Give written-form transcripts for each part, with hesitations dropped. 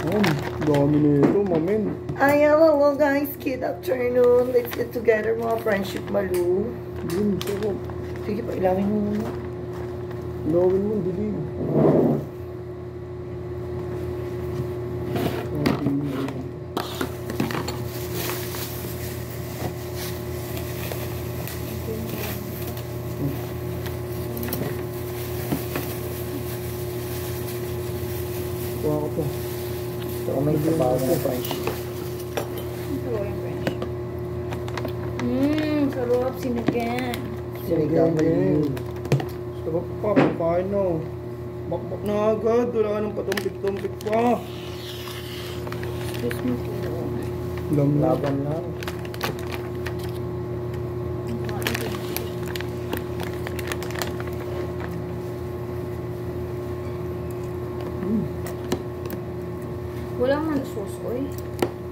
Dami na ito, mamin. Ay, hello guys. Good afternoon. Let's get together mga friendship malu. Sarap. Sige pa, ilawin mo muna. Ilawin mo, dilim. Kuha ko po. So, may sabaw na friendship. Sabaw yung friendship. Sarap sinigang. Sinigang malu. Sarap pa, kakain na. Bakbak na agad. Wala ka nang patumpik-tumpik pa. Excuse me po. Laban lang. Walang man sauce, oy.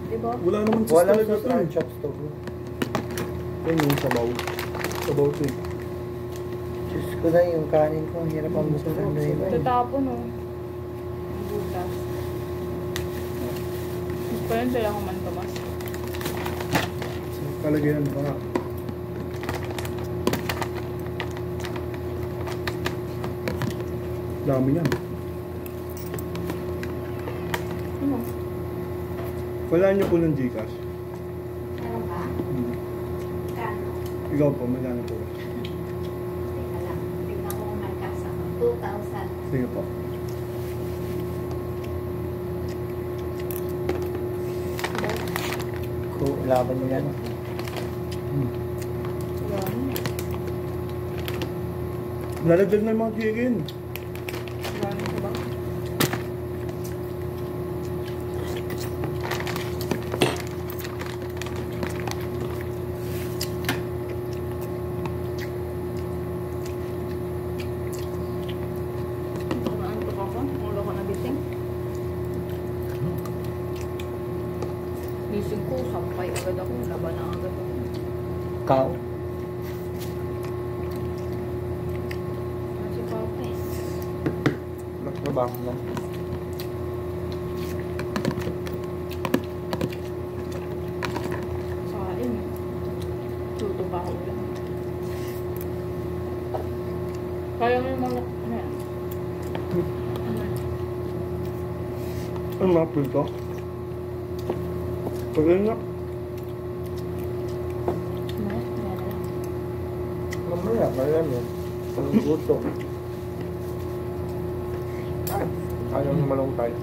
Diba? Wala naman sis Walang talaga sauce ito. and chops to. Yan yung sabaw. Sabaw ito eh. Diyos ko na yung kanin ko. Ang hirap ang buksan na iba. Tatapon, oh. Ang butas. Mas pa yun sila akong mantumas. Talaga yan pa. Dami yan. Ano? Wala niyo po ng Gcash. Meron ba? Kano? Ikaw po, magkano po? Teka lang. Tingnan ko kung nagkasa ko. 2,000. Sige po. Laban mo yan. Yan. Lalagdag na yung mga chicken. Yan, diba? Naantok ako. Ulo ko na gising. Gising ko, sampay agad ako. Laban na agad ako. Cow. Kasi papa eh. Nagtrabaho na. Sakain. Luto pa ako ulam. Kaya mo yung manok. Ano yan? Ano yan? Ano mga prito? Pagkain nga. Ano? Yan na lang. Mamaya, malam yun. Ang gusto. Ayaw yung malunggay.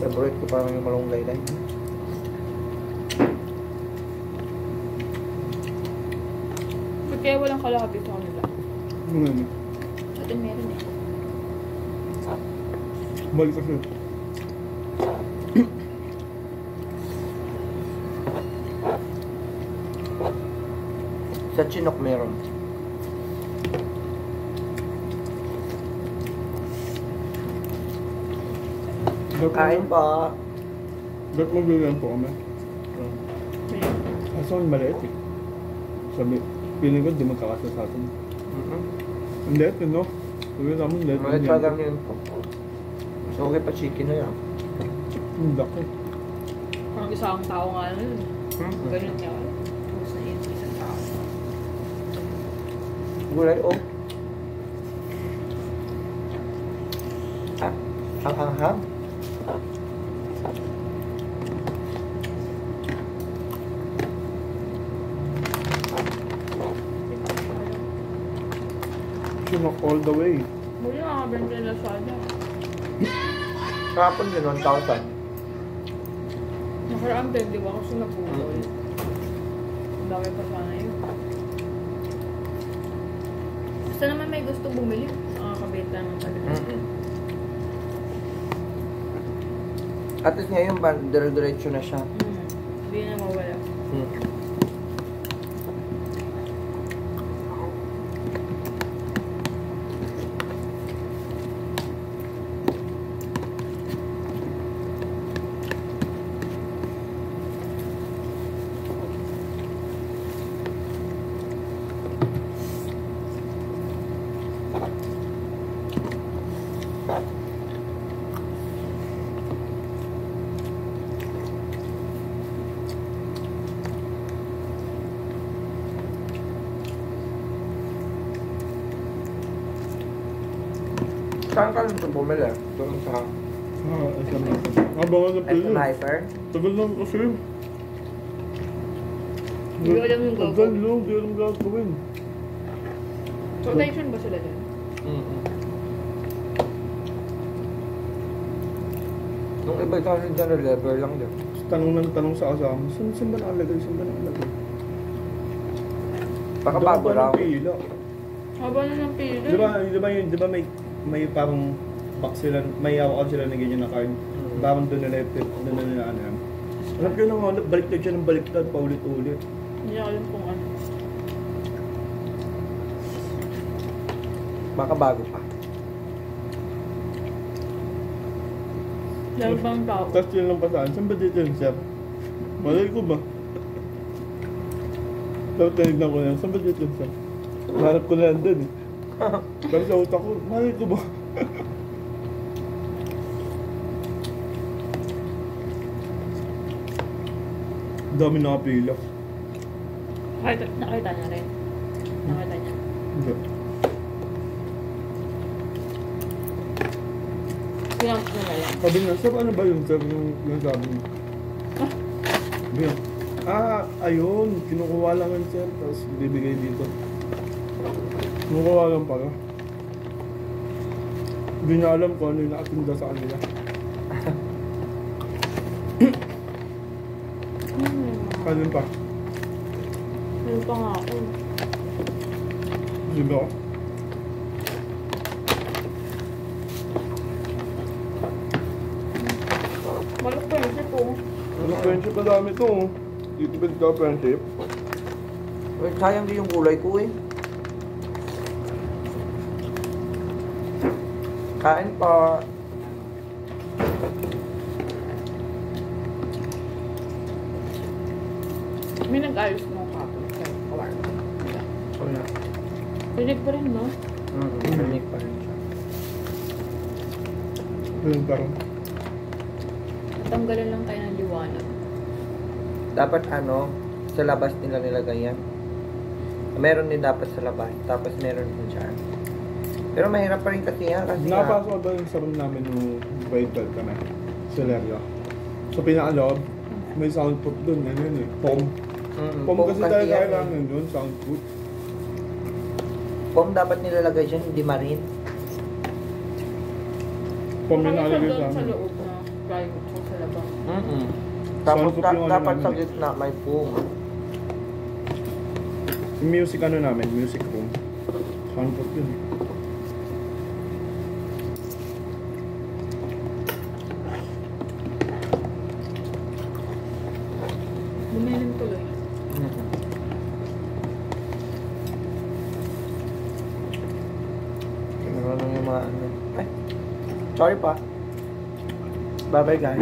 Favorite ko parang yung malunggay lang. Ba't kaya walang kalahati sa kanila? Ano? Sa atin meron eh. Balik kasi. Sa Chinook meron. Kain pa. Ba't magbibigyan po kami? Aso yung maliit eh. Sabi, feeling ko di magkakasa sa atin. Ang liit yun, no? Sabi namin liit. Malit pa lang yun. So, okay pa chicken na yan. Ang laki. Parang isang tao nga na yun. Ganyan niya. Tapos na yun, isang tao. Gulay, oh. Ah, ang anghang. Chinook all the way. Muli nakabenta nila sa atin. Kapon din, 1,000. Nakaraan din, di ba? Kasi napulol. Ang dami pa sana yun. Basta naman may gusto bumili. Nakakabenta ng talaga. At least ngayon, dire-diretso na siya. Hindi na mawala. Saan ka nito bumili? Doon sa SM. Abangan na pili. SM Hyper? Tagal lang kasi. Hindi ko alam yung Tagal gogo. lang, di alam gagawin. Rotation ba sila dyan? Nung iba ito kasi dyan, level lang din. Tanong ng tanong sa kasama, saan ba nakalagay? Saan ba nakalagay? Baka Doon bago pa lang. ng pila. Haba na ng pili. Di ba may parang box sila, may awakan sila na ganyan na card. Parang doon nila, doon na nila ano yan. Alam ko nung baliktad siya ng baliktad, paulit-ulit. Hindi ako alam kung ano. Baka bago pa. Lalo bang tao? Tapos yun lang pasaan, saan ba dito yun, sir? Malay ko ba? Tapos tinignan ko yan, saan ba dito yun, sir? Nahanap ko na yan dun eh. Pero sa utak ko, malay ko ba? Dami nakapila. Nakita niya rin. Nakita niya. Hindi. Pinamp niya na lang. Sabi nga, sir, ano ba yun, sir? Yung sabi niya. Sabi niya, ayun, kinukuha lang yun, sir, tapos bibigay dito. Kinukuha lang pala. Hindi niya alam kung ano yung nakatinda sa kanila. Kanin pa. Meron pa nga ako. Di ba? Malok pa yun siya po. Ano, friendship na dami to, oh. Titipid ka, friendship. Wait, sayang din yung kulay ko eh. Kain pa. May nag-ayos mo kapon. Kawar. So na. Pinig pa rin, no? Unique pa rin siya. Ayun, parang. Tanggalan lang tayo ng liwanag. Dapat ano, sa labas nila nilagay yan. Meron din dapat sa labas, tapos meron din dyan. Pero mahirap pa rin kasi yan kasi Napasok ba yung sa room namin nung grade 12 kami? Sa Leria. Sa pinakaloob, may soundproof dun, yan yun eh. Pom. Pom kasi tayo yan kailangan dun, soundproof. Pom dapat nilalagay dyan, hindi marin. Pom yung Baka isa nakalagay doon sa sa amin. loob na private o sa labas. Tapos Soundproof yung ano dapat sa namin. gitna may pom. Yung music ano namin, music room. Soundproof yun eh. Bumilim tuloy. Ano yung mga ano. Ay, sorry pa. Bye bye guys.